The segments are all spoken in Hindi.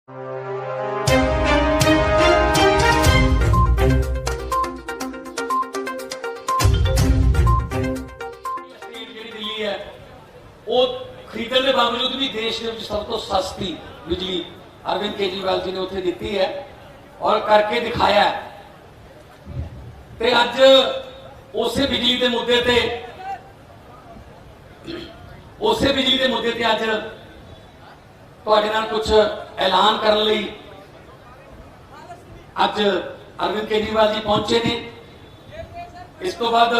खरीदने के बावजूद भी देश के सब तो सस्ती बिजली अरविंद केजरीवाल जी ने उत्थे दी है और करके दिखाया है। ते अज उसे बिजली के मुद्दे ते अज तुहाडे नाल कुछ ऐलान करने लई अज अरविंद केजरीवाल जी पहुंचे ने। इस तो बाद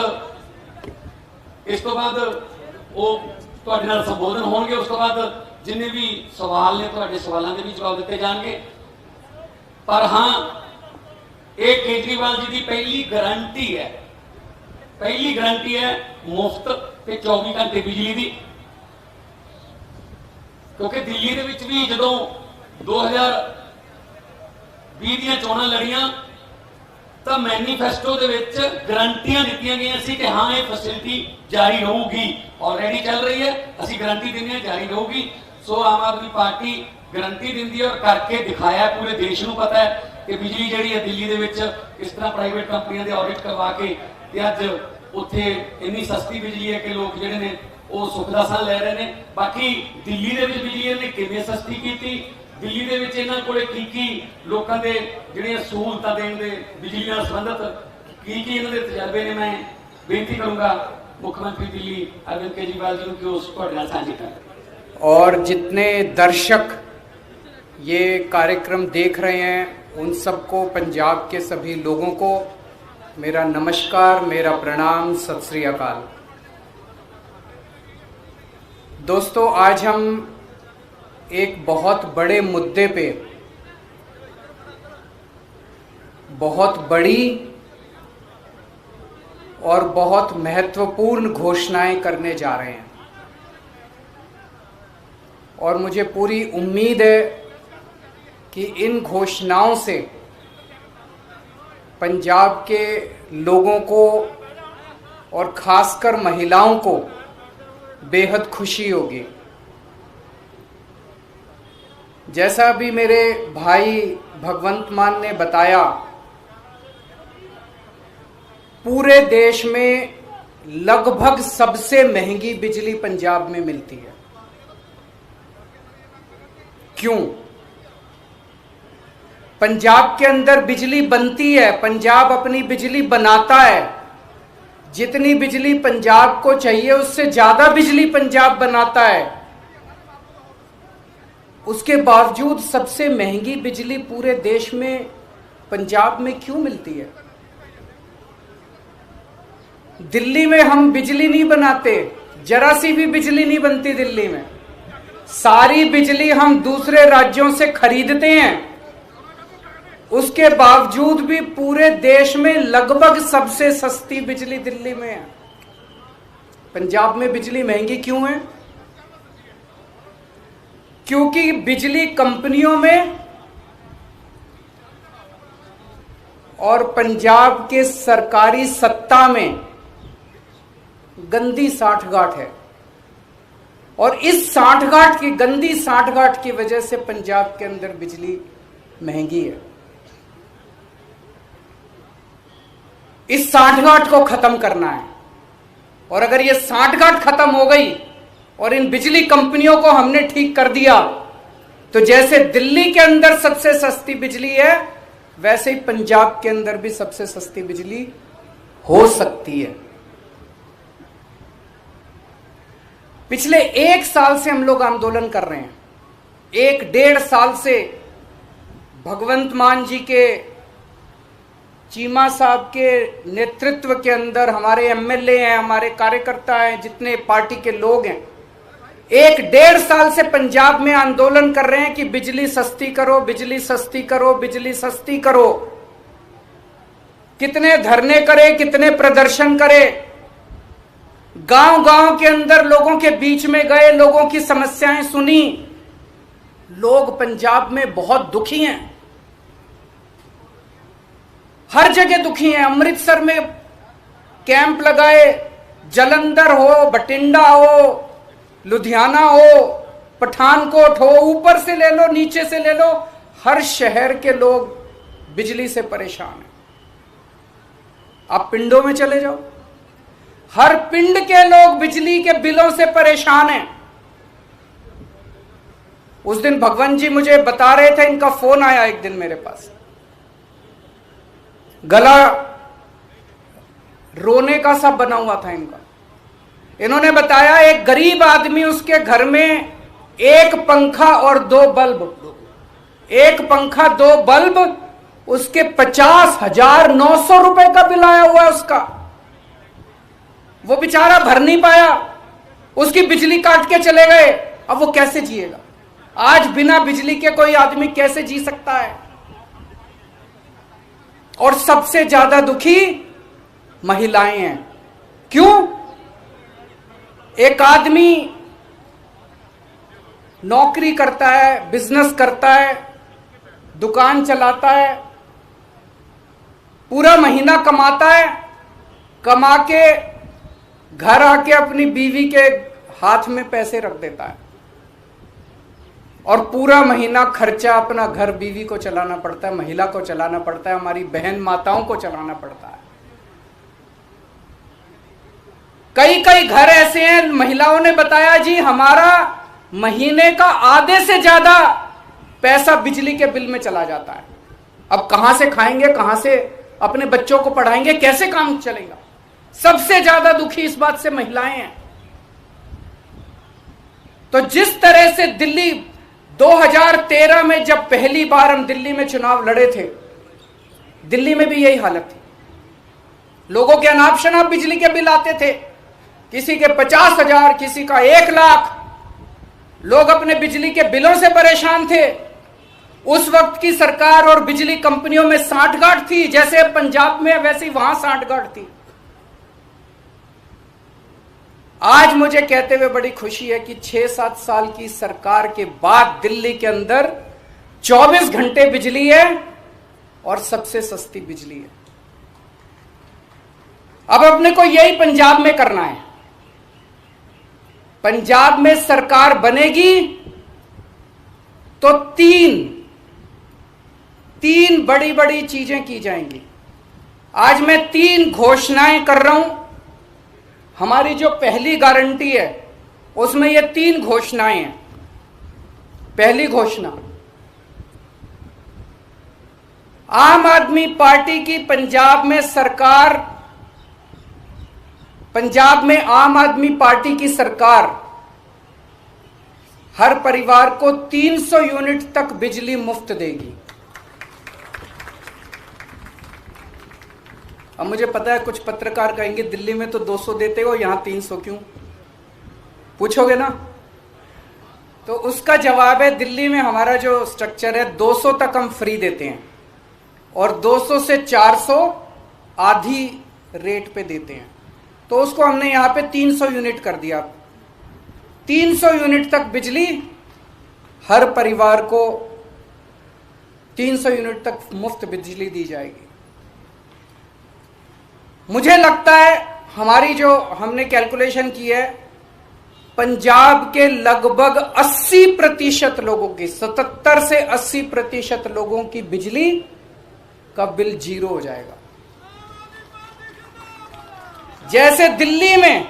वो तुहाडे नाल संबोधन होणगे। उस तो बाद जिन्ने भी सवाल ने तुहाडे सवालों के भी जवाब दिते जाएंगे। पर हाँ, ये केजरीवाल जी की पहली गारंटी है मुफ्त ते 24 घंटे बिजली की। क्योंकि दिल्ली दे विच भी जदों 2020 दी चोणां लड़ियां तो मैनीफेस्टो दे विच गारंटियां दित्तियां गईयां सी कि हाँ ये फैसिलिटी जारी रहूगी। ऑलरेडी चल रही है, असीं गारंटी दिंदे हां जारी रहूगी। सो आम आदमी पार्टी गारंटी दिंदी है और करके दिखाया। पूरे देश नूं पता है कि बिजली जिहड़ी है दिल्ली दे विच इस तरह प्राइवेट कंपनियां दे ऑडिट करवा के ते अज उत्थे इन्नी सस्ती बिजली है कि लोग जिहड़े ने वो सुख दा साह लै रहे हैं। बाकी दिल्ली दे विच बिजली इन्हें किवें सस्ती कीती, दिल्ली दे विच इन्हां कोले की लोकां दे जिहड़ियां सहूलतां देण दे बिजली नाल संबंधित की इन्हां दे तजर्बे ने। मैं बेनती करूंगा मुख्यमंत्री दिल्ली अरविंद केजरीवाल जी कि उस तुहाडे नाल साझी करें। और जितने दर्शक ये कार्यक्रम देख रहे हैं उन सबको, पंजाब के सभी लोगों को मेरा नमस्कार, मेरा प्रणाम, सत श्री अकाल। दोस्तों, आज हम एक बहुत बड़े मुद्दे पे बहुत बड़ी और बहुत महत्वपूर्ण घोषणाएं करने जा रहे हैं। और मुझे पूरी उम्मीद है कि इन घोषणाओं से पंजाब के लोगों को और खासकर महिलाओं को बेहद खुशी होगी। जैसा अभी मेरे भाई भगवंत मान ने बताया, पूरे देश में लगभग सबसे महंगी बिजली पंजाब में मिलती है। क्यों? पंजाब के अंदर बिजली बनती है, पंजाब अपनी बिजली बनाता है। जितनी बिजली पंजाब को चाहिए उससे ज्यादा बिजली पंजाब बनाता है। उसके बावजूद सबसे महंगी बिजली पूरे देश में पंजाब में क्यों मिलती है? दिल्ली में हम बिजली नहीं बनाते, जरा सी भी बिजली नहीं बनती दिल्ली में। सारी बिजली हम दूसरे राज्यों से खरीदते हैं। उसके बावजूद भी पूरे देश में लगभग सबसे सस्ती बिजली दिल्ली में है। पंजाब में बिजली महंगी क्यों है? क्योंकि बिजली कंपनियों में और पंजाब के सरकारी सत्ता में गंदी साठगांठ है। और इस साठगांठ की, गंदी साठगांठ की वजह से पंजाब के अंदर बिजली महंगी है। इस साठगांठ को खत्म करना है। और अगर ये साठगांठ खत्म हो गई और इन बिजली कंपनियों को हमने ठीक कर दिया, तो जैसे दिल्ली के अंदर सबसे सस्ती बिजली है, वैसे ही पंजाब के अंदर भी सबसे सस्ती बिजली हो सकती है। पिछले 1 साल से हम लोग आंदोलन कर रहे हैं। 1-1.5 साल से भगवंत मान जी के, चीमा साहब के नेतृत्व के अंदर हमारे एमएलए हैं, हमारे कार्यकर्ता हैं, जितने पार्टी के लोग हैं, 1-1.5 साल से पंजाब में आंदोलन कर रहे हैं कि बिजली सस्ती करो, बिजली सस्ती करो, बिजली सस्ती करो। कितने धरने करे, कितने प्रदर्शन करे, गांव-गांव के अंदर लोगों के बीच में गए, लोगों की समस्याएं सुनी। लोग पंजाब में बहुत दुखी हैं, हर जगह दुखी हैं। अमृतसर में कैंप लगाए, जलंधर हो, बठिंडा हो, लुधियाना हो, पठानकोट हो, ऊपर से ले लो, नीचे से ले लो, हर शहर के लोग बिजली से परेशान हैं। आप पिंडों में चले जाओ, हर पिंड के लोग बिजली के बिलों से परेशान हैं। उस दिन भगवंत जी मुझे बता रहे थे, इनका फोन आया एक दिन मेरे पास, गला रोने का सा बना हुआ था इनका। इन्होंने बताया एक गरीब आदमी, उसके घर में एक पंखा और 2 बल्ब, एक पंखा 2 बल्ब, उसके 50,900 रुपए का बिल आया हुआ है उसका। वो बेचारा भर नहीं पाया, उसकी बिजली काट के चले गए। अब वो कैसे जिएगा? आज बिना बिजली के कोई आदमी कैसे जी सकता है? और सबसे ज्यादा दुखी महिलाएं हैं। क्यों? एक आदमी नौकरी करता है, बिजनेस करता है, दुकान चलाता है, पूरा महीना कमाता है, कमा के घर आके अपनी बीवी के हाथ में पैसे रख देता है, और पूरा महीना खर्चा अपना घर बीवी को चलाना पड़ता है, महिला को चलाना पड़ता है, हमारी बहन माताओं को चलाना पड़ता है। कई कई घर ऐसे हैं, महिलाओं ने बताया जी हमारा महीने का आधे से ज्यादा पैसा बिजली के बिल में चला जाता है। अब कहां से खाएंगे, कहां से अपने बच्चों को पढ़ाएंगे, कैसे काम चलेगा? सबसे ज्यादा दुखी इस बात से महिलाएं हैं। तो जिस तरह से दिल्ली 2013 में जब पहली बार हम दिल्ली में चुनाव लड़े थे, दिल्ली में भी यही हालत थी। लोगों के अनाप शनाप बिजली के बिल आते थे, किसी के 50,000, किसी का 1 लाख। लोग अपने बिजली के बिलों से परेशान थे। उस वक्त की सरकार और बिजली कंपनियों में सांठगांठ थी, जैसे पंजाब में वैसे वहां सांठगांठ थी। आज मुझे कहते हुए बड़ी खुशी है कि 6-7 साल की सरकार के बाद दिल्ली के अंदर 24 घंटे बिजली है और सबसे सस्ती बिजली है। अब अपने को यही पंजाब में करना है। पंजाब में सरकार बनेगी तो तीन बड़ी बड़ी चीजें की जाएंगी। आज मैं 3 घोषणाएं कर रहा हूं। हमारी जो पहली गारंटी है उसमें ये 3 घोषणाएं हैं। पहली घोषणा, आम आदमी पार्टी की पंजाब में सरकार, पंजाब में आम आदमी पार्टी की सरकार हर परिवार को 300 यूनिट तक बिजली मुफ्त देगी। अब मुझे पता है कुछ पत्रकार कहेंगे दिल्ली में तो 200 देते हो, यहां 300 क्यों? पूछोगे ना? तो उसका जवाब है, दिल्ली में हमारा जो स्ट्रक्चर है 200 तक हम फ्री देते हैं और 200 से 400 आधी रेट पे देते हैं। तो उसको हमने यहां पे 300 यूनिट कर दिया। 300 यूनिट तक बिजली हर परिवार को 300 यूनिट तक मुफ्त बिजली दी जाएगी। मुझे लगता है हमारी जो हमने कैलकुलेशन की है, पंजाब के लगभग 80% लोगों की, 77 से 80% लोगों की बिजली का बिल 0 हो जाएगा। जैसे दिल्ली में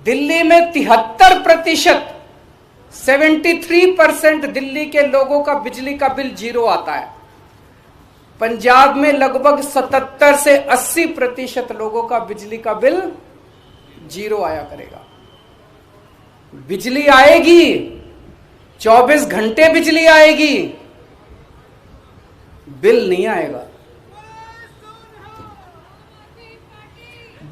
73%, 73% दिल्ली के लोगों का बिजली का बिल 0 आता है, पंजाब में लगभग 77 से 80% लोगों का बिजली का बिल 0 आया करेगा। बिजली आएगी, 24 घंटे बिजली आएगी, बिल नहीं आएगा।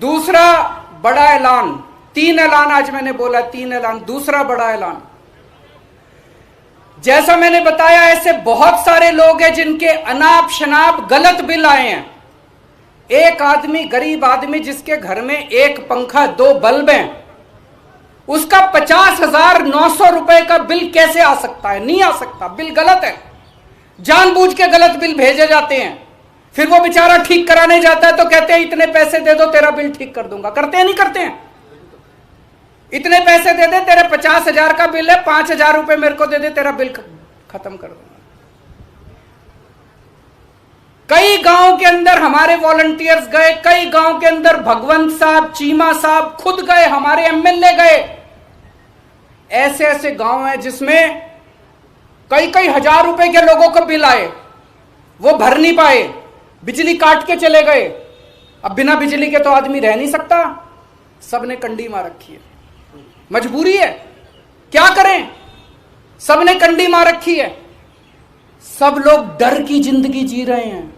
दूसरा बड़ा ऐलान, 3 ऐलान आज मैंने बोला, 3 ऐलान। दूसरा बड़ा ऐलान, जैसा मैंने बताया ऐसे बहुत सारे लोग हैं जिनके अनाप शनाप गलत बिल आए हैं। एक आदमी, गरीब आदमी जिसके घर में 1 पंखा 2 बल्ब हैं, उसका 50,900 रुपए का बिल कैसे आ सकता है? नहीं आ सकता, बिल गलत है। जानबूझ के गलत बिल भेजे जाते हैं। फिर वो बेचारा ठीक कराने जाता है तो कहते हैं इतने पैसे दे दो तेरा बिल ठीक कर दूंगा। करते हैं नहीं करते हैं? इतने पैसे दे दे, तेरे 50,000 का बिल है, 5,000 रुपए मेरे को दे दे, तेरा बिल खत्म कर दूंगा। कई गांव के अंदर हमारे वॉलंटियर्स गए, कई गांव के अंदर भगवंत साहब, चीमा साहब खुद गए, हमारे एमएलए गए। ऐसे ऐसे गांव हैं जिसमें कई कई हजार रुपए के लोगों को बिल आए, वो भर नहीं पाए, बिजली काट के चले गए। अब बिना बिजली के तो आदमी रह नहीं सकता, सबने कंडी मार रखी है, मजबूरी है, क्या करें, सबने कंडी मार रखी है। सब लोग डर की जिंदगी जी रहे हैं।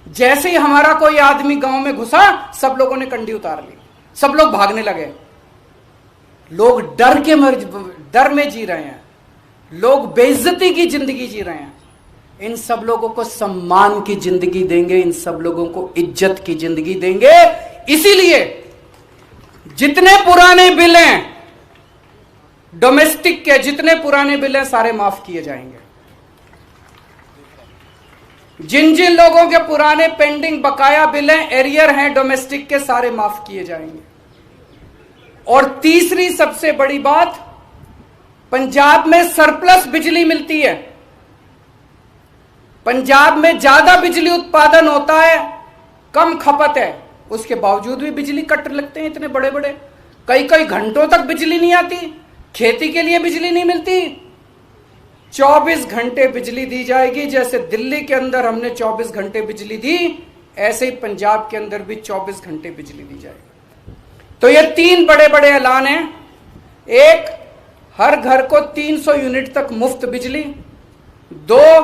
जैसे ही हमारा कोई आदमी गांव में घुसा, सब लोगों ने कंडी उतार ली, सब लोग भागने लगे। लोग डर में जी रहे हैं, लोग बेइज्जती की जिंदगी जी रहे हैं। इन सब लोगों को सम्मान की जिंदगी देंगे, इन सब लोगों को इज्जत की जिंदगी देंगे। इसीलिए जितने पुराने बिल हैं डोमेस्टिक के, जितने पुराने बिल हैं सारे माफ किए जाएंगे। जिन जिन लोगों के पुराने पेंडिंग बकाया बिल हैं, एरियर हैं डोमेस्टिक के, सारे माफ किए जाएंगे। और तीसरी सबसे बड़ी बात, पंजाब में सरप्लस बिजली मिलती है, पंजाब में ज्यादा बिजली उत्पादन होता है, कम खपत है, उसके बावजूद भी बिजली कट लगते हैं इतने बड़े बड़े, कई कई घंटों तक बिजली नहीं आती, खेती के लिए बिजली नहीं मिलती। 24 घंटे बिजली दी जाएगी। जैसे दिल्ली के अंदर हमने 24 घंटे बिजली दी, ऐसे ही पंजाब के अंदर भी 24 घंटे बिजली दी जाएगी। तो ये 3 बड़े बड़े ऐलान हैं। एक, हर घर को 300 यूनिट तक मुफ्त बिजली। 2,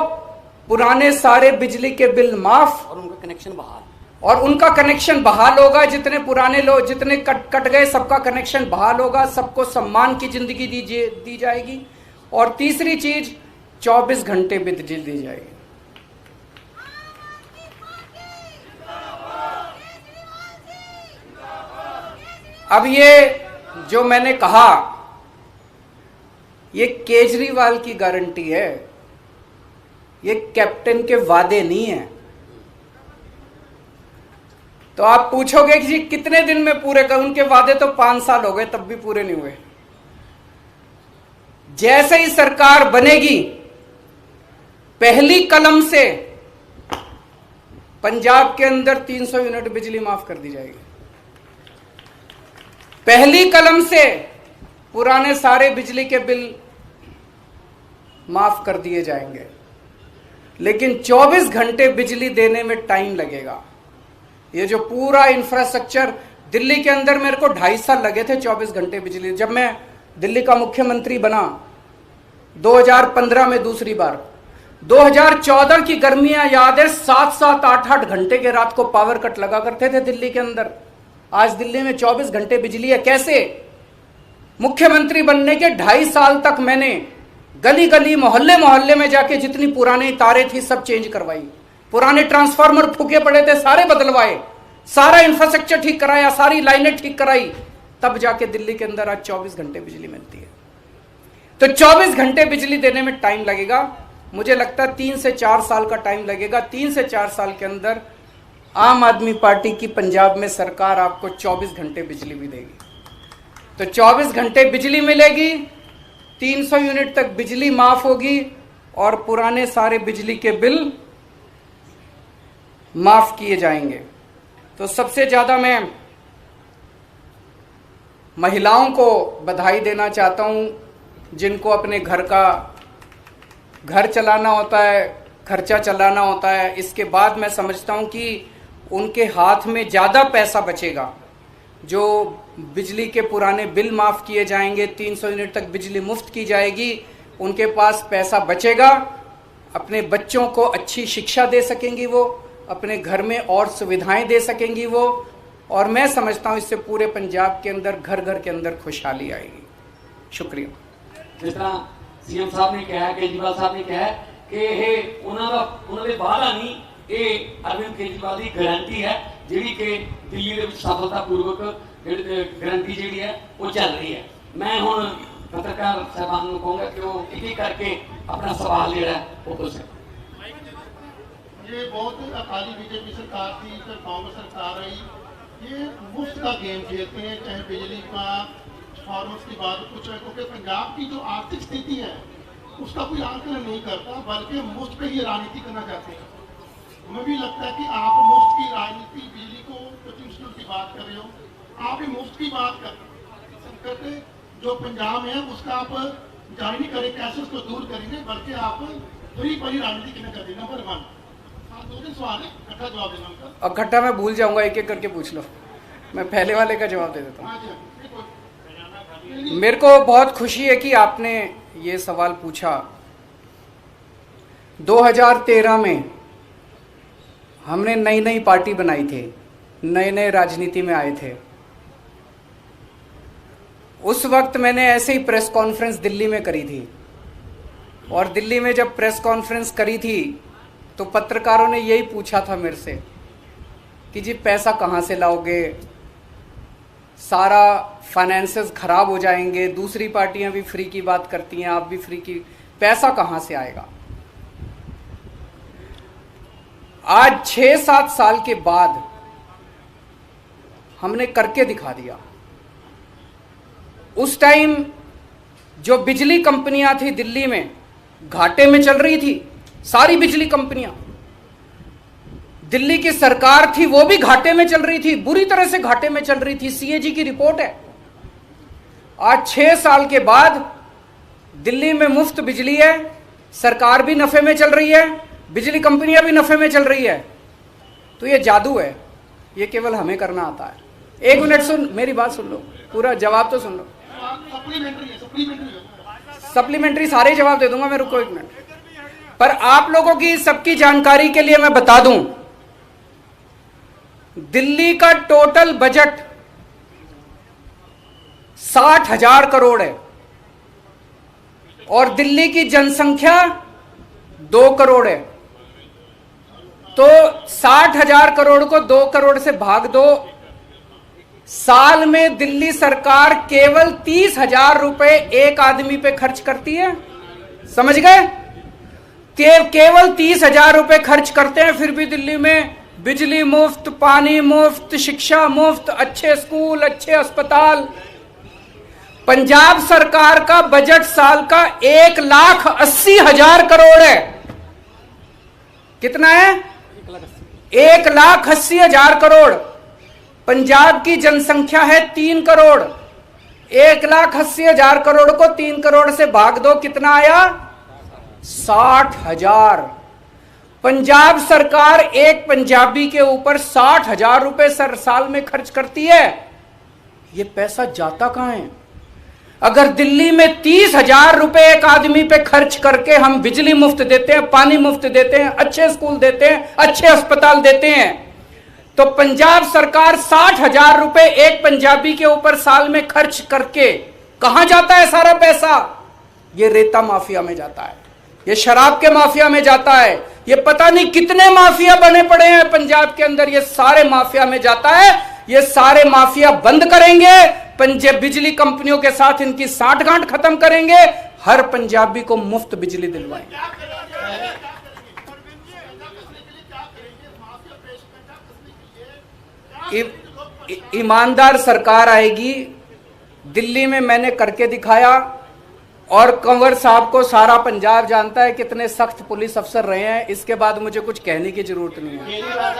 पुराने सारे बिजली के बिल माफ और उनका कनेक्शन बहाल, और उनका कनेक्शन बहाल होगा। जितने पुराने लोग, जितने कट गए, सबका कनेक्शन बहाल होगा, सबको सम्मान की जिंदगी दी जाएगी। और तीसरी चीज, 24 घंटे बिजली दी जाएगी। अब ये जो मैंने कहा, ये केजरीवाल की गारंटी है, ये कैप्टन के वादे नहीं है। तो आप पूछोगे कि जी कितने दिन में पूरे कर, उनके वादे तो 5 साल हो गए, तब भी पूरे नहीं हुए। जैसे ही सरकार बनेगी, पहली कलम से पंजाब के अंदर 300 यूनिट बिजली माफ कर दी जाएगी। पहली कलम से पुराने सारे बिजली के बिल माफ कर दिए जाएंगे। लेकिन 24 घंटे बिजली देने में टाइम लगेगा। ये जो पूरा इंफ्रास्ट्रक्चर, दिल्ली के अंदर मेरे को 2.5 साल लगे थे 24 घंटे बिजली। जब मैं दिल्ली का मुख्यमंत्री बना 2015 में दूसरी बार, 2014 की गर्मियां याद है, 7-7, 8-8 घंटे के रात को पावर कट लगा करते थे दिल्ली के अंदर। आज दिल्ली में 24 घंटे बिजली है। कैसे? मुख्यमंत्री बनने के 2.5 साल तक मैंने गली गली, मोहल्ले मोहल्ले में जाके जितनी पुरानी तारें थी सब चेंज करवाई, पुराने ट्रांसफार्मर फूके पड़े थे सारे बदलवाए, सारा इंफ्रास्ट्रक्चर ठीक कराया, सारी लाइनें ठीक कराई, तब जाके दिल्ली के अंदर आज 24 घंटे बिजली मिलती है। तो 24 घंटे बिजली देने में टाइम लगेगा। मुझे लगता है 3 से 4 साल का टाइम लगेगा। 3 से 4 साल के अंदर आम आदमी पार्टी की पंजाब में सरकार आपको 24 घंटे बिजली भी देगी। तो 24 घंटे बिजली मिलेगी, 300 यूनिट तक बिजली माफ होगी और पुराने सारे बिजली के बिल माफ किए जाएंगे। तो सबसे ज्यादा मैं महिलाओं को बधाई देना चाहता हूं, जिनको अपने घर चलाना होता है, खर्चा चलाना होता है। इसके बाद मैं समझता हूं कि उनके हाथ में ज़्यादा पैसा बचेगा। जो बिजली के पुराने बिल माफ़ किए जाएंगे, 300 यूनिट तक बिजली मुफ्त की जाएगी, उनके पास पैसा बचेगा, अपने बच्चों को अच्छी शिक्षा दे सकेंगी वो, अपने घर में और सुविधाएं दे सकेंगी वो। और मैं समझता हूं इससे पूरे पंजाब के अंदर, घर घर के अंदर खुशहाली आएगी। शुक्रिया। जिस तरह सीएम साहब ने कहा, केजरीवाल साहब ने कहा कि ਇਹ ਉਹਨਾਂ ਦੇ ਵਾਅਦਾ ਨਹੀਂ, ਇਹ ਅਰਵਿੰਦ ਕੇਜਰੀਵਾਲ ਦੀ ਗਾਰੰਟੀ ਹੈ, ਜਿਹੜੀ ਕਿ ਦਿੱਲੀ ਦੇ ਵਿੱਚ ਸਫਲਤਾਪੂਰਵਕ ਗਾਰੰਟੀ ਜਿਹੜੀ ਹੈ ਉਹ ਚੱਲ ਰਹੀ ਹੈ। ਮੈਂ ਹੁਣ ਪੱਤਰਕਾਰ ਸਾਹਿਬਾਨ ਨੂੰ ਕਹੂੰਗਾ ਕਿ ਉਹ ਇੱਕ ਇੱਕ ਕਰਕੇ ਆਪਣਾ ਸਵਾਲ ਜਿਹੜਾ ਉਹ ਪੁੱਛ ਸਕਣ। ये बहुत अकाली बीजेपी सरकार थी, फिर कांग्रेस सरकार आई, ये मुफ्त का गेम खेलते हैं, चाहे बिजली का रिफॉर्म्स की बात पूछ रहे हैं, क्योंकि पंजाब की जो आर्थिक स्थिति है उसका कोई आकलन नहीं करता, बल्कि मुफ्त पे ही राजनीति करना चाहते हैं। हमें भी लगता है कि आप मुफ्त की राजनीति, बिजली को कंस्टिट्यूशनल की बात कर रहे हो, आप ही मुफ्त की बात कर रहे हो। संकट जो पंजाब है उसका आप जारी नहीं करें, कैसे उसको दूर करेंगे, बल्कि आप फ्री पर ही राजनीति करना चाहते हैं। नंबर 1। आप 2-3 सवाल है, इकट्ठा जवाब देना उनका। अब इकट्ठा मैं भूल जाऊंगा, एक एक करके पूछ लो, मैं पहले वाले का जवाब दे देता हूँ। हाँ जी, मेरे को बहुत खुशी है कि आपने ये सवाल पूछा। 2013 में हमने नई नई पार्टी बनाई थी, नए नए राजनीति में आए थे। उस वक्त मैंने ऐसे ही प्रेस कॉन्फ्रेंस दिल्ली में करी थी, और दिल्ली में जब प्रेस कॉन्फ्रेंस करी थी तो पत्रकारों ने यही पूछा था मेरे से कि जी पैसा कहाँ से लाओगे, सारा फाइनेंसेस खराब हो जाएंगे, दूसरी पार्टियां भी फ्री की बात करती हैं, आप भी फ्री की, पैसा कहाँ से आएगा। आज 6-7 साल के बाद हमने करके दिखा दिया। उस टाइम जो बिजली कंपनियां थी दिल्ली में घाटे में चल रही थी, सारी बिजली कंपनियां, दिल्ली की सरकार थी वो भी घाटे में चल रही थी, बुरी तरह से घाटे में चल रही थी। सीएजी की रिपोर्ट है। आज 6 साल के बाद दिल्ली में मुफ्त बिजली है, सरकार भी नफे में चल रही है, बिजली कंपनियां भी नफे में चल रही है। तो ये जादू है, ये केवल हमें करना आता है। 1 मिनट सुन, मेरी बात सुन लो, पूरा जवाब तो सुन लो। सप्लीमेंट्री सारे जवाब दे दूंगा मैं, रुको 1 मिनट। पर आप लोगों की सबकी जानकारी के लिए मैं बता दूं, दिल्ली का टोटल बजट 60,000 करोड़ है और दिल्ली की जनसंख्या 2 करोड़ है। तो 60,000 करोड़ को 2 करोड़ से भाग दो, साल में दिल्ली सरकार केवल 30,000 रुपए एक आदमी पे खर्च करती है। समझ गए? केवल 30,000 रुपए खर्च करते हैं, फिर भी दिल्ली में बिजली मुफ्त, पानी मुफ्त, शिक्षा मुफ्त, अच्छे स्कूल, अच्छे अस्पताल। पंजाब सरकार का बजट साल का 1,80,000 करोड़ है। कितना है? 1,80,000 करोड़। पंजाब की जनसंख्या है 3 करोड़। 1,80,000 करोड़ को 3 करोड़ से भाग दो, कितना आया? 60,000। पंजाब सरकार एक पंजाबी के ऊपर 60,000 रुपए साल में खर्च करती है। ये पैसा जाता कहां है? अगर दिल्ली में 30,000 रुपए एक आदमी पे खर्च करके हम बिजली मुफ्त देते हैं, पानी मुफ्त देते हैं, अच्छे स्कूल देते हैं, अच्छे अस्पताल देते हैं, तो पंजाब सरकार 60,000 रुपए एक पंजाबी के ऊपर साल में खर्च करके कहां जाता है सारा पैसा? ये रेता माफिया में जाता है, ये शराब के माफिया में जाता है, ये पता नहीं कितने माफिया बने पड़े हैं पंजाब के अंदर, ये सारे माफिया में जाता है। ये सारे माफिया बंद करेंगे, पंजाब बिजली कंपनियों के साथ इनकी साठगांठ खत्म करेंगे, हर पंजाबी को मुफ्त बिजली दिलवाएंगे। ईमानदार सरकार आएगी। दिल्ली में मैंने करके दिखाया, और कंवर साहब को सारा पंजाब जानता है कितने सख्त पुलिस अफसर रहे हैं। इसके बाद मुझे कुछ कहने की जरूरत नहीं है। केजरीवाल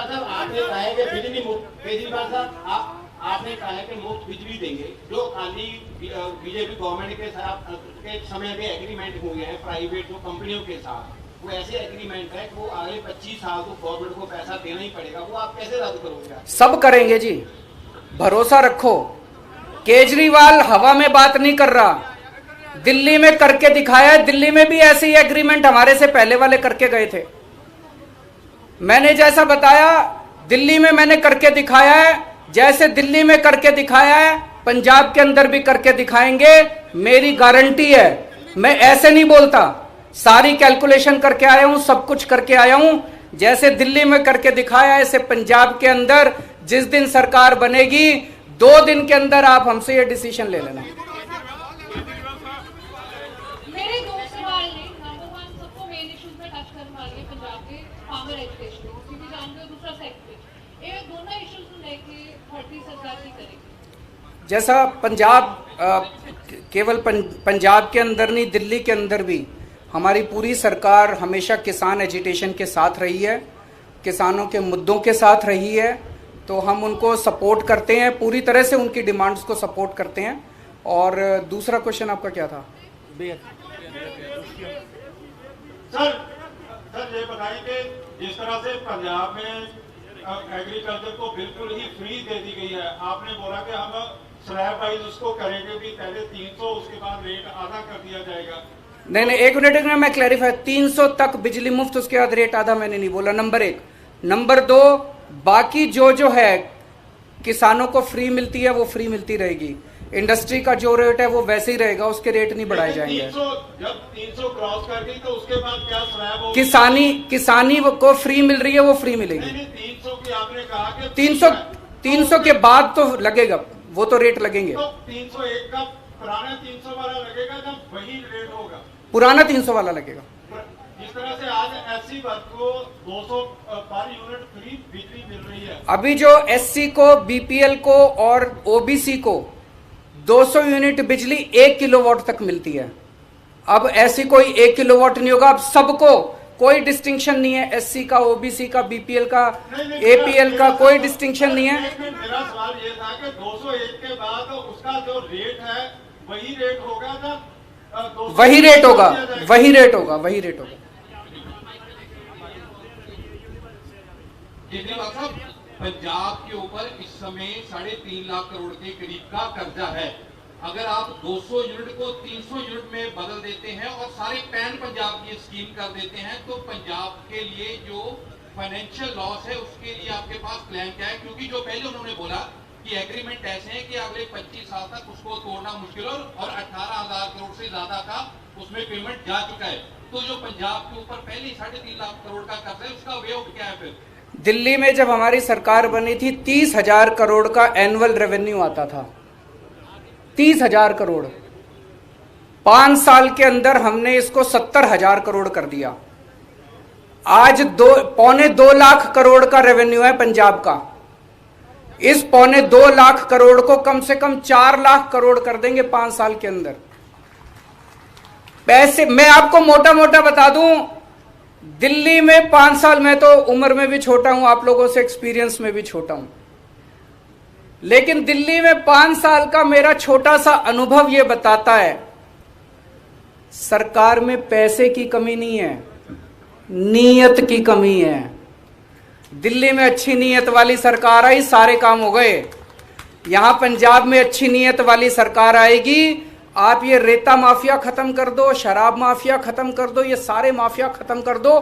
साहब आपने कहा है कि बिजली मुफ्त, केजरीवाल साहब आपने कहा है कि मुफ्त बिजली देंगे, जो खाली बीजेपी गवर्नमेंट के साथ के समय में एग्रीमेंट हुए हैं प्राइवेट जो कंपनियों के साथ, वो ऐसे एग्रीमेंट है कि वो आगे 25 साल को गवर्नमेंट को पैसा देना ही पड़ेगा, वो आप कैसे रद्द करोगे? सब करेंगे जी, भरोसा रखो। केजरीवाल हवा में बात नहीं कर रहा, दिल्ली में करके दिखाया है। दिल्ली में भी ऐसे ही एग्रीमेंट हमारे से पहले वाले करके गए थे। मैंने जैसा बताया दिल्ली में मैंने करके दिखाया है, जैसे दिल्ली में करके दिखाया है पंजाब के अंदर भी करके दिखाएंगे, मेरी गारंटी है। मैं ऐसे नहीं बोलता, सारी कैलकुलेशन करके आया हूं, सब कुछ करके आया हूं। जैसे दिल्ली में करके दिखाया है, ऐसे पंजाब के अंदर जिस दिन सरकार बनेगी 2 दिन के अंदर आप हमसे ये डिसीजन ले लेना। मेरे 2 सवाल हैं। नंबर 1, सबको मेन इश्यूज पे टच करने वाली है पंजाब के फार्मर एजुकेशन, क्योंकि जानते हो दूसरा सेक्टर, ये दोनों इश्यूज को लेके भर्ती सरकार की करेगी। जैसा पंजाब केवल पंजाब के अंदर नहीं, दिल्ली के अंदर भी हमारी पूरी सरकार हमेशा किसान एजिटेशन के साथ रही है, किसानों के मुद्दों के साथ रही है, तो हम उनको सपोर्ट करते हैं, पूरी तरह से उनकी डिमांड्स को सपोर्ट करते हैं। और दूसरा क्वेश्चन आपका क्या था? सर ये बताइए कि जिस तरह से पंजाब में एग्रीकल्चर को बिल्कुल ही फ्री दे दी गई है, आपने बोला कि हम स्लैब वाइज उसको करेंगे भी, पहले 300 उसके बाद रेट आधा कर दिया जाएगा। नहीं, एक मिनट में मैं क्लैरिफाई, 300 तक बिजली मुफ्त, उसके बाद रेट आधा मैंने नहीं बोला, नंबर 1। नंबर 2, बाकी जो है किसानों को फ्री मिलती है वो फ्री मिलती रहेगी, इंडस्ट्री का जो रेट है वो वैसे ही रहेगा, उसके रेट नहीं बढ़ाए जाएंगे। जब 300 क्रॉस कर गई तो उसके बाद क्या स्लैब होगा? किसानी को फ्री मिल रही है, वो फ्री मिलेगी। नहीं, 300 की आपने कहा कि 300 के बाद तो लगेगा, वो तो रेट लगेंगे। तो 301 का पुराना 300 वाला लगेगा जब वही रेट होगा? पुराना 300 वाला लगेगा। जिस तरह से आज एससी वर्ग को 200 पर यूनिट फ्री बिजली मिल रही है, अभी जो एससी को, बीपीएल को और ओबीसी को 200 यूनिट बिजली 1 किलोवाट तक मिलती है। अब ऐसी कोई 1 किलोवाट नहीं होगा, अब सबको कोई डिस्टिंक्शन नहीं है, एससी का, ओबीसी का, बीपीएल का, एपीएल का, कोई डिस्टिंक्शन नहीं है। मेरा सवाल ये था कि 201 के बाद उसका जो रेट है वही रेट होगा ना? वही रेट होगा, वही रेट होगा, वही रेट होगा। केजरीवाल साहब, पंजाब के ऊपर इस समय 3.5 लाख करोड़ के करीब का कर्जा है। अगर आप 200 यूनिट को 300 यूनिट में बदल देते हैं और सारे पैन पंजाब की स्कीम कर देते हैं, तो पंजाब के लिए जो फाइनेंशियल लॉस है उसके लिए आपके पास प्लान क्या है? क्योंकि जो पहले उन्होंने बोला कि एग्रीमेंट ऐसे हैं कि अगले 25 साल तक उसको तोड़ना मुश्किल और 18,000 करोड़ से ज्यादा का उसमें पेमेंट जा चुका है। तो जो पंजाब के ऊपर पहले 3.5 लाख करोड़ का कर्ज है, उसका वे आउट क्या है? फिर दिल्ली में जब हमारी सरकार बनी थी 30,000 करोड़ का एनुअल रेवेन्यू आता था, 30,000 करोड़। 5 साल के अंदर हमने इसको 70,000 करोड़ कर दिया। आज 2.25 लाख करोड़ का रेवेन्यू है पंजाब का। इस 2.25 लाख करोड़ को कम से कम 4 लाख करोड़ कर देंगे 5 साल के अंदर। पैसे मैं आपको मोटा मोटा बता दूं, दिल्ली में 5 साल, मैं तो उम्र में भी छोटा हूं, आप लोगों से एक्सपीरियंस में भी छोटा हूं, लेकिन दिल्ली में 5 साल का मेरा छोटा सा अनुभव यह बताता है, सरकार में पैसे की कमी नहीं है, नीयत की कमी है। दिल्ली में अच्छी नीयत वाली सरकार आई, सारे काम हो गए। यहां पंजाब में अच्छी नीयत वाली सरकार आएगी, आप ये रेता माफिया खत्म कर दो, शराब माफिया खत्म कर दो, ये सारे माफिया खत्म कर दो,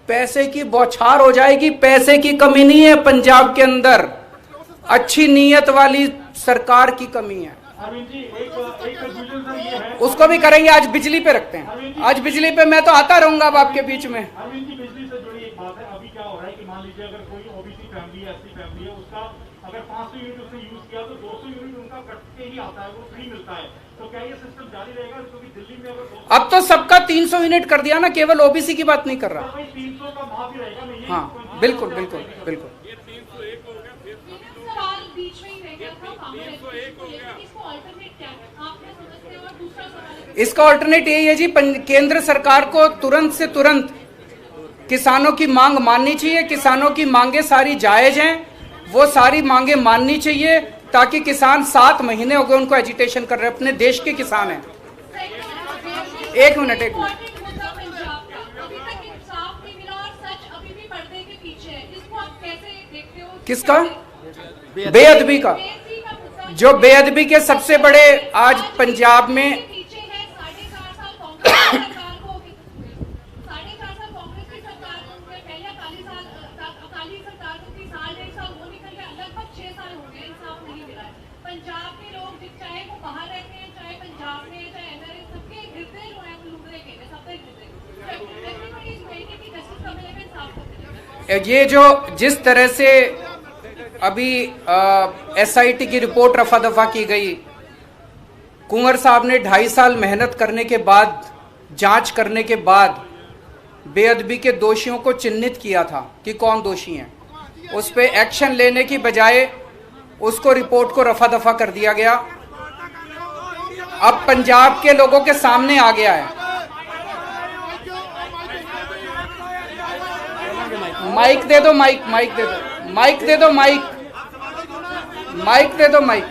पैसे की बौछार हो जाएगी। पैसे की कमी नहीं है पंजाब के अंदर, अच्छी नीयत वाली सरकार की कमी है। अरविंद जी, एक है, उसको भी करेंगे। आज बिजली पे रखते हैं, आज बिजली पे मैं तो आता रहूंगा अब आपके बीच में। अरविंद जी, बिजली से जुड़ी एक बात है। अभी क्या हो रहा है कि मान लीजिए अगर कोई ओबीसी फैमिली है, एससी फैमिली है, उसका अगर 500 यूनिट उसने यूज किया तो 200 यूनिट उनका कट के ही आता है, वो फ्री मिलता है। तो क्या ये सिस्टम जारी रहेगा? क्योंकि दिल्ली में अगर अब तो सबका 300 यूनिट कर दिया ना, केवल ओबीसी की बात नहीं कर रहा। 300 का माफ ही रहेगा नहीं? हाँ, बिल्कुल बिल्कुल बिल्कुल। सवाल बीच में ही रह गया था, फार्मर एजुकेशन को लेकर, इसको अल्टरनेट क्या है आप क्या समझते हो? और दूसरा सवाल, इसका ऑल्टरनेट यही है जी, केंद्र सरकार को तुरंत से तुरंत किसानों की मांग माननी चाहिए। किसानों की मांगे सारी जायज हैं, वो सारी मांगे माननी चाहिए, ताकि किसान 7 महीने हो गए उनको एजिटेशन कर रहे हैं, अपने देश के किसान हैं। एक मिनट पंजाब का अभी तक इंसाफ नहीं मिला और सच अभी भी पर्दे के पीछे है, इसको आप कैसे देखते हो? किसका? बेअदबी का। जो बेअदबी के सबसे बड़े आज पंजाब में पीछे है 4.5 साल कांग्रेस की सरकार को, 4.5 साल कांग्रेस की सरकार को, पहले अकाली सरकार को 3 साल 1.5 साल वो निकल गया, लगभग 6 साल हो गए, इंसाफ नहीं मिला है। पंजाब के लोग चाहे वो बाहर रहते हैं, चाहे पंजाब में, चाहे एनआरए, सबके हृदय जो है वो लुबरे के हैं, सबके हृदय। एवरीबॉडी इज वेटिंग कि जस्टिस अवेलेबल, इंसाफ को। ये जो जिस तरह से अभी एसआईटी की रिपोर्ट रफा दफा की गई, कुंवर साहब ने 2.5 साल मेहनत करने के बाद, जांच करने के बाद बेअदबी के दोषियों को चिन्हित किया था कि कौन दोषी हैं, उस पर एक्शन लेने की बजाय उसको रिपोर्ट को रफा दफा कर दिया गया। अब पंजाब के लोगों के सामने आ गया है। माइक दे दो, माइक दे दो, माइक दे दो, माइक दे दो, माइक।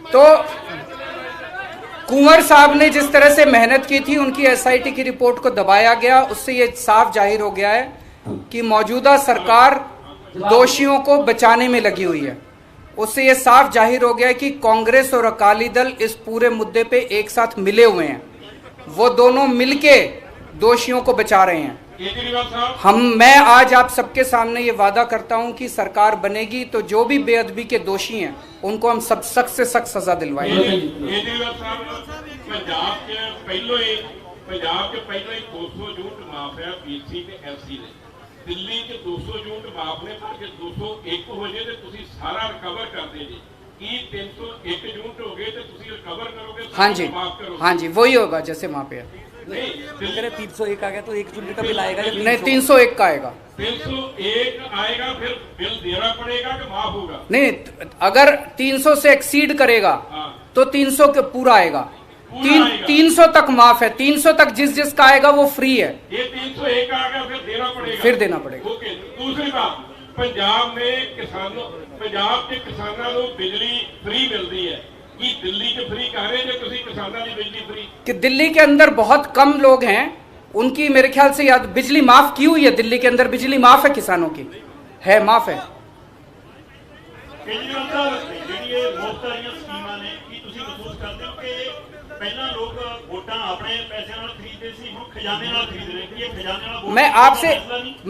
तो कुंवर साहब ने जिस तरह से मेहनत की थी, उनकी एसआईटी की रिपोर्ट को दबाया गया, उससे ये साफ जाहिर हो गया है कि मौजूदा सरकार दोषियों को बचाने में लगी हुई है। उससे ये साफ जाहिर हो गया है कि कांग्रेस और अकाली दल इस पूरे मुद्दे पे एक साथ मिले हुए हैं। वो दोनों मिलके दोषियों को बचा रहे हैं। मैं आज आप सबके सामने ये वादा करता हूं कि सरकार बनेगी तो जो भी बेअदबी के दोषी हैं उनको हम सब सख्त से सख्त सजा दिलवाएंगे। पंजाब के पहले 200 यूनिट माफ है पीसी ਤੇ ਐਫਸੀ ਨੇ। ਦਿੱਲੀ के 200 यूनिट माफ ने पर जे 201 हो जाए तो ਤੁਸੀਂ ਸਾਰਾ ਰਿਕਵਰ ਕਰਦੇ ਜੀ। ਕੀ 301 यूनिट हो गए तो ਤੁਸੀਂ रिकवर करोगे? हाँ जी, हाँ जी, वही होगा जैसे वहां पे है। नहीं 301 आ गया तो 1 यूनिट का बिल आएगा? नहीं, 301 का आएगा। 301 आएगा, फिर बिल देना पड़ेगा कि माफ होगा? नहीं, अगर 300 से एक्सीड करेगा तो 300 के पूरा आएगा। 300 तक माफ है, 300 तक जिस जिसका आएगा वो फ्री है। ये 301 आ गया, फिर देना पड़ेगा? फिर देना पड़ेगा। ओके। दूसरी बात, पंजाब में पंजाब के किसानों को बिजली फ्री मिलती है कि दिल्ली के फ्री कह रहे हैं तुसी किसानों की बिजली फ्री? कि दिल्ली के अंदर बहुत कम लोग हैं, उनकी मेरे ख्याल से याद बिजली माफ की हुई है। दिल्ली के अंदर बिजली माफ है, किसानों की है, माफ है। केजरीवाल साहब ਜਿਹੜੀ ਇਹ ਮੁਫਤ ਵਾਲੀਆਂ ਸਕੀਮਾਂ ਨੇ, ਕੀ ਤੁਸੀਂ ਮਹਿਸੂਸ ਕਰਦੇ ਹੋ ਕਿ ਪਹਿਲਾਂ ਲੋਕ ਵੋਟਾਂ ਆਪਣੇ ਪੈਸੇ ਨਾਲ ਖਰੀਦਦੇ ਸੀ, ਹੁਣ ਖਜ਼ਾਨੇ ਨਾਲ ਖਰੀਦ ਰਹੇ? ਕਿ ਇਹ ਖਜ਼ਾਨੇ ਨਾਲ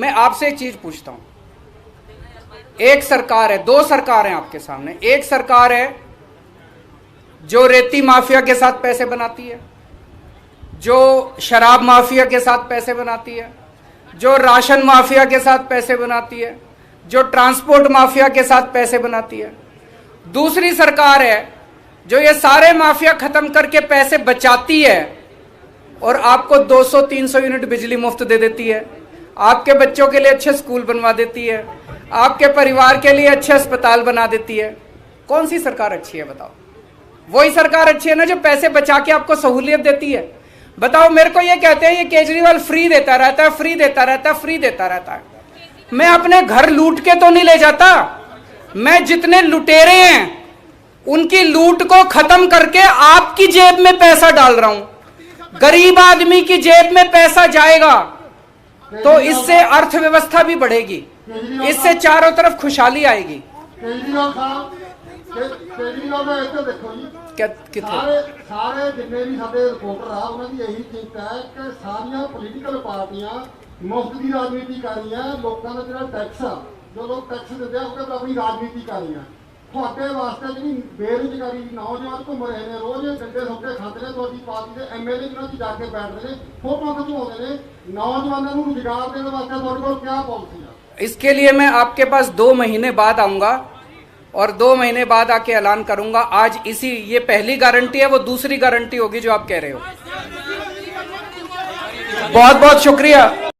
मैं आपसे एक चीज पूछता हूं। एक सरकार है, दो सरकार हैं आपके सामने। एक सरकार है जो रेती माफिया के साथ पैसे बनाती है, जो शराब माफिया के साथ पैसे बनाती है, जो राशन माफिया के साथ पैसे बनाती है, जो ट्रांसपोर्ट माफिया के साथ पैसे बनाती है। दूसरी सरकार है जो ये सारे माफिया खत्म करके पैसे बचाती है और आपको 200-300 यूनिट बिजली मुफ्त दे देती है, आपके बच्चों के लिए अच्छे स्कूल बनवा देती है, आपके परिवार के लिए अच्छे अस्पताल बना देती है। कौन सी सरकार अच्छी है बताओ? वही सरकार अच्छी है ना जो पैसे बचा के आपको सहूलियत देती है। बताओ, मेरे को ये कहते हैं ये केजरीवाल फ्री देता रहता है, फ्री देता रहता है, फ्री देता रहता है। मैं अपने घर लूट के तो नहीं ले जाता, मैं जितने लुटेरे हैं उनकी लूट को खत्म करके आपकी जेब में पैसा डाल रहा हूं। गरीब आदमी की जेब में पैसा जाएगा तो इससे अर्थव्यवस्था भी बढ़ेगी, इससे चारों तरफ खुशहाली आएगी। केजरीवाल साहब केजरीवाल ने ਇੱਥੇ ਦੇਖੋ ਜੀ, ਸਾਰੇ ਜਿੰਨੇ ਵੀ ਸਾਡੇ ਰਿਪੋਰਟਰ ਆ ਉਹਨਾਂ ਦੀ ਇਹੀ ਚਿੰਤਾ ਹੈ ਕਿ ਸਾਰੀਆਂ ਪੋਲੀਟੀਕਲ ਪਾਰਟੀਆਂ ਮੁਫਤ ਦੀ ਰਾਜਨੀਤੀ ਕਰ ਰਹੀਆਂ। ਲੋਕਾਂ ਦਾ ਜਿਹੜਾ ਟੈਕਸ ਆ, ਜੋ ਲੋਕ ਟੈਕਸ ਦਿੰਦੇ ਆ, ਉਹ ਕਹਿੰਦੇ ਆਪਣੀ ਰਾਜਨੀਤੀ ਕਰ ਰਹੀਆਂ। ਤੁਹਾਡੇ ਵਾਸਤੇ ਜਿਹੜੀ ਬੇਰੁਜ਼ਗਾਰੀ ਨੌਜਵਾਨ ਘੁੰਮ ਰਹੇ ਨੇ, ਰੋਜ਼ ਡੰਡੇ ਸੌਕੇ ਖਾਂਦੇ ਨੇ, ਤੁਹਾਡੀ ਪਾਰਟੀ ਦੇ ਐਮਐਲਏ ਜਿਹਨਾਂ 'ਚ ਜਾ ਕੇ ਬੈਠਦੇ ਨੇ, ਫੋਟੋਆਂ ਖਿਚਵਾਉਂਦੇ ਨੇ। नौजवानों को रोजगार देने वास्ते ਤੁਹਾਡੇ ਕੋਲ क्या पॉलिसी है? इसके लिए मैं आपके पास 2 महीने बाद आऊंगा और 2 महीने बाद आके ऐलान करूंगा। आज इसी ये पहली गारंटी है, वो दूसरी गारंटी होगी जो आप कह रहे हो। बहुत बहुत शुक्रिया।